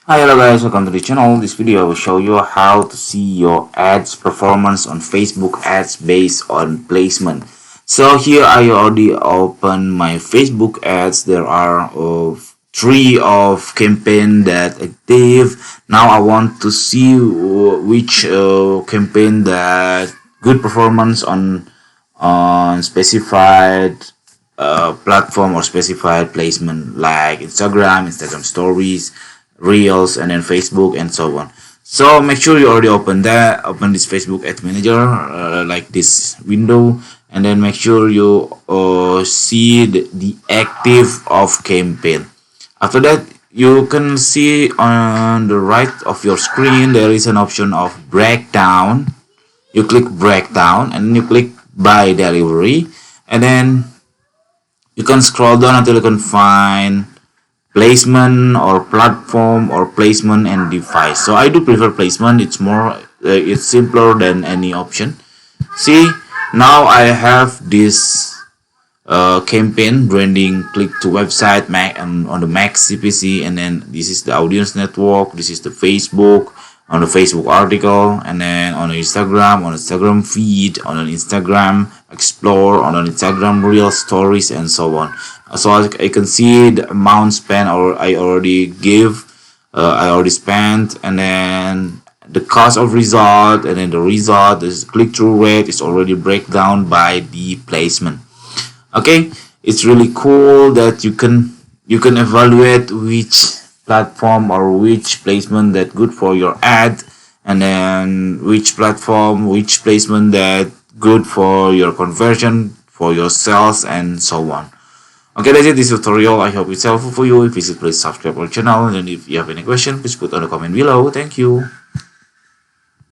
Hi, hello guys, welcome to the channel. This video I will show you how to see your ads performance on Facebook ads based on placement. So here I already open my Facebook ads. There are three of campaign that active. Now I want to see which campaign that good performance on specified platform or specified placement like Instagram stories, Reels, and then Facebook and so on. So make sure you already open this Facebook Ad Manager like this window, and then make sure you see the active of campaign. After that, you can see on the right of your screen there is an option of breakdown. You click breakdown and you click by delivery, and then you can scroll down until you can find placement or platform or placement and device. So I do prefer placement. It's simpler than any option. See, now I have this campaign branding click to website Mac and on the Mac CPC, and then this is the audience network, this is the Facebook on the Facebook article, and then on the Instagram feed, on an Instagram explore, on an Instagram reel stories, and so on. So I can see the amount spent, or I already spent, and then the cost of result, and then the result, this click-through rate is already breakdown by the placement. Okay, it's really cool that you can evaluate which platform or which placement that good for your ad, and then which placement that good for your conversion, for your sales, and so on. Okay, that's it, this tutorial. I hope it's helpful for you. If it's, please subscribe our channel, and if you have any question, please put on the comment below. Thank you.